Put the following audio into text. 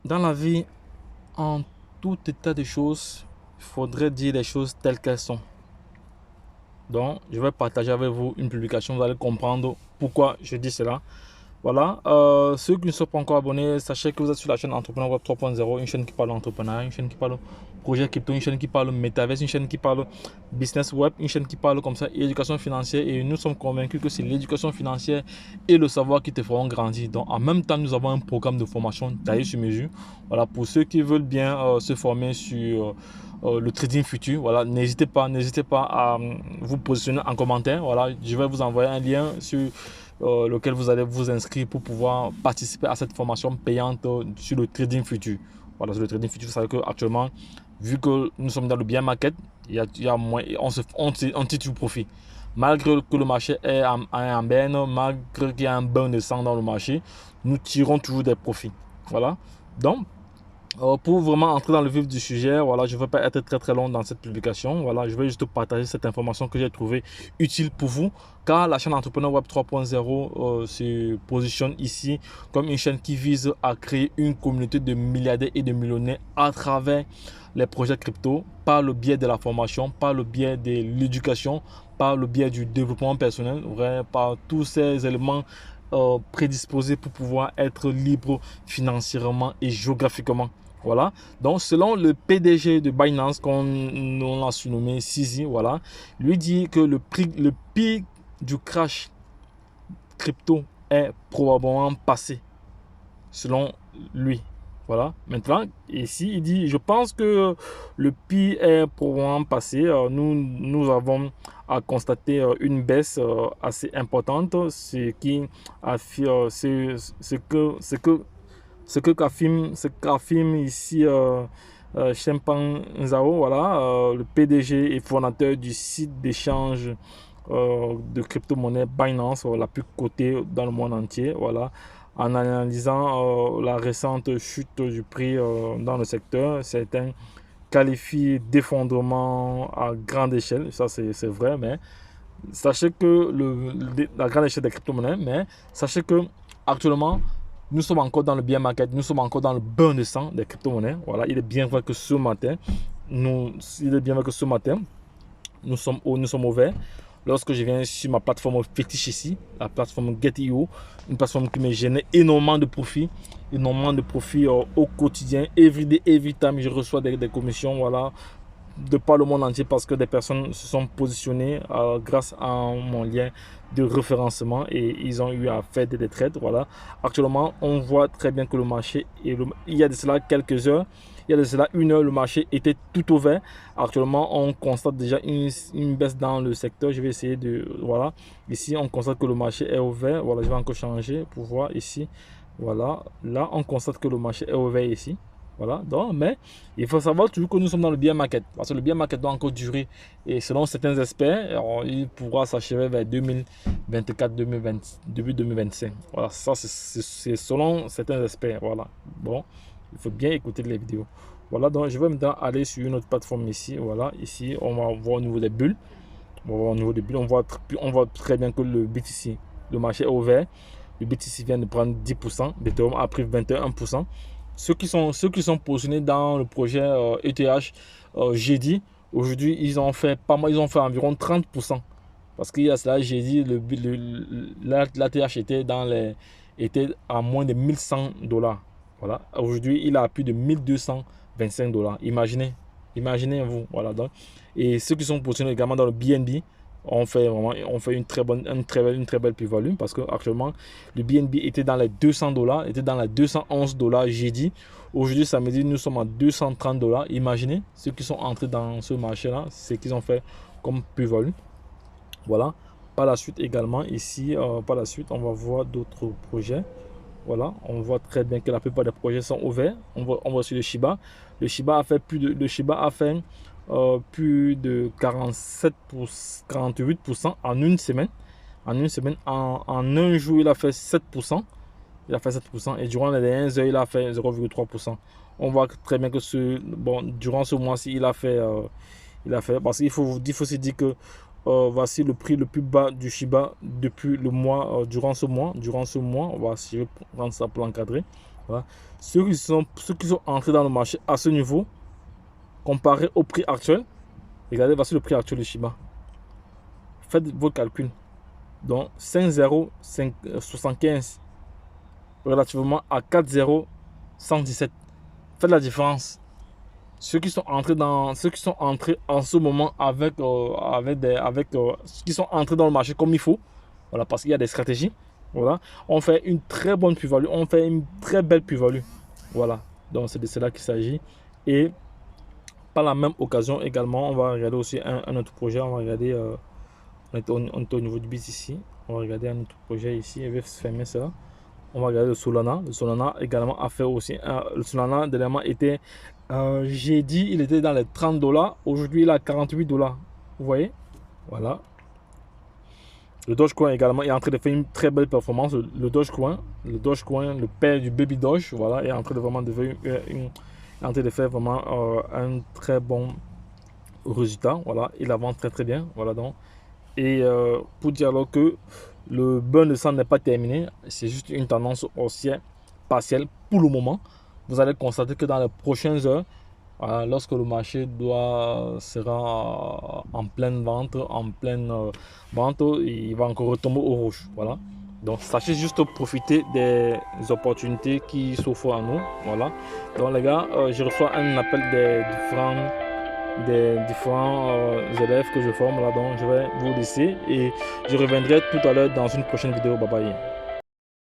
Dans la vie, en tout état de choses, il faudrait dire les choses telles qu'elles sont. Donc, je vais partager avec vous une publication, vous allez comprendre pourquoi je dis cela. Voilà, ceux qui ne sont pas encore abonnés, sachez que vous êtes sur la chaîne Entrepreneur Web 3.0, une chaîne qui parle d'entrepreneuriat, une chaîne qui parle projet crypto, une chaîne qui parle métaverse, une chaîne qui parle business web, une chaîne qui parle comme ça éducation financière. Et nous sommes convaincus que c'est l'éducation financière et le savoir qui te feront grandir. Donc, en même temps, nous avons un programme de formation taillé sur mesure. Voilà, pour ceux qui veulent bien se former sur le trading futur, voilà, n'hésitez pas à vous positionner en commentaire. Voilà, je vais vous envoyer un lien sur lequel vous allez vous inscrire pour pouvoir participer à cette formation payante sur le trading futur. Voilà, sur le trading futur, vous savez qu'actuellement, vu que nous sommes dans le bear market, il y a moins, on tire du profit. Malgré que le marché est en berne, malgré qu'il y a un bain de sang dans le marché, nous tirons toujours des profits. Voilà. Donc, pour vraiment entrer dans le vif du sujet, voilà, je ne vais pas être très long dans cette publication. Voilà, je vais juste partager cette information que j'ai trouvée utile pour vous, car la chaîne Entrepreneur Web 3.0 se positionne ici comme une chaîne qui vise à créer une communauté de milliardaires et de millionnaires à travers les projets crypto, par le biais de la formation, par le biais de l'éducation, par le biais du développement personnel, par tous ces éléments prédisposés pour pouvoir être libre financièrement et géographiquement. Voilà. Donc, selon le PDG de Binance, qu'on a surnommé Sisi, voilà, lui dit que le pic du crash crypto est probablement passé, selon lui. Voilà. Maintenant, ici, il dit, je pense que le pic est probablement passé. Nous avons à constater une baisse assez importante, ce qui affirme, ce qu'affirme ici Chimpan Zhao, voilà, le PDG et fondateur du site d'échange de crypto-monnaie Binance, la plus cotée dans le monde entier, voilà, en analysant la récente chute du prix dans le secteur. Certains qualifient d'effondrement à grande échelle, ça c'est vrai, mais sachez que la grande échelle des crypto-monnaies, mais sachez que actuellement, nous sommes encore dans le bear market, nous sommes encore dans le bain de sang des crypto-monnaies. Voilà, il est bien vrai que ce matin, nous sommes au vert. Lorsque je viens sur ma plateforme fétiche ici, la plateforme Get.io, une plateforme qui me génère énormément de profits au quotidien, every time, je reçois des commissions, voilà, de par le monde entier parce que des personnes se sont positionnées grâce à mon lien de référencement et ils ont eu à faire des trades. Voilà. Actuellement, on voit très bien que le marché, il y a de cela quelques heures, il y a de cela une heure, le marché était tout ouvert. Actuellement, on constate déjà une baisse dans le secteur. Je vais essayer de... Voilà. Ici, on constate que le marché est ouvert. Voilà, je vais encore changer pour voir ici. Voilà. Là, on constate que le marché est ouvert ici. Voilà, donc, mais il faut savoir toujours que nous sommes dans le bear market parce que le bear market doit encore durer et selon certains experts, il pourra s'achever vers 2024, 2020, début 2025. Voilà, ça c'est selon certains experts. Voilà, bon, il faut bien écouter les vidéos. Voilà, donc je vais maintenant aller sur une autre plateforme ici. Voilà, ici on va voir au niveau des bulles. On va voir au niveau des bulles, on voit très bien que le BTC, le marché est ouvert. Le BTC vient de prendre 10%, Ethereum a pris 21%. Ceux qui sont positionnés dans le projet ETH jeudi, aujourd'hui, ils ont fait pas mal, ils ont fait environ 30%. Parce qu'il y a cela, j'ai dit, l'ATH était à moins de 1100 $. Voilà. Aujourd'hui, il a plus de 1225 $. Imaginez-vous. Voilà. Donc, et ceux qui sont positionnés également dans le BNB, on fait une très belle plus-value parce qu'actuellement, le BNB était dans les 200 $, était dans les 211 $, j'ai dit. Aujourd'hui, samedi, nous sommes à 230 $. Imaginez ceux qui sont entrés dans ce marché-là, c'est qu'ils ont fait comme plus-value. Voilà. Par la suite également, ici, par la suite, on va voir d'autres projets. Voilà, on voit très bien que la plupart des projets sont ouverts. On voit sur le Shiba. Le Shiba a fait plus de 47 48% en une semaine. En un jour, il a fait 7%. Il a fait 7% et durant les dernières heures, il a fait 0,3%. On voit très bien que durant ce mois-ci, parce qu'il faut aussi dire que voici le prix le plus bas du Shiba depuis le mois, durant ce mois. Voici, je vais prendre ça pour l'encadrer. Voilà. Ceux qui sont entrés dans le marché à ce niveau, comparé au prix actuel, regardez, voici le prix actuel de Shiba. Faites vos calculs. Donc 5,075 relativement à 4,017. Faites la différence. Ceux qui sont entrés en ce moment ceux qui sont entrés dans le marché comme il faut, voilà, parce qu'il y a des stratégies, voilà, on fait une très bonne plus-value, on fait une très belle plus-value, voilà. Donc c'est de cela qu'il s'agit. Et par la même occasion également, on va regarder aussi un autre projet. On va regarder, on est au niveau du BIS ici, on va regarder un autre projet ici. Je vais fermer ça. On va regarder le Solana. Le Solana également a fait aussi le Solana dernièrement était, j'ai dit, il était dans les 30 $. Aujourd'hui, il est à 48 $. Vous voyez? Voilà. Le Dogecoin également est en train de faire une très belle performance. Le Dogecoin, le père du Baby Doge, voilà, est en train de vraiment faire vraiment un très bon résultat. Voilà, il avance très très bien. Voilà donc. Et pour dire alors que le burn de sang n'est pas terminé, c'est juste une tendance haussière partielle pour le moment. Vous allez constater que dans les prochaines heures, lorsque le marché sera en pleine vente, il va encore retomber au rouge. Voilà. Donc sachez juste profiter des opportunités qui s'offrent à nous. Voilà. Donc les gars, je reçois un appel des différents élèves que je forme là, donc je vais vous laisser et je reviendrai tout à l'heure dans une prochaine vidéo. Bye bye.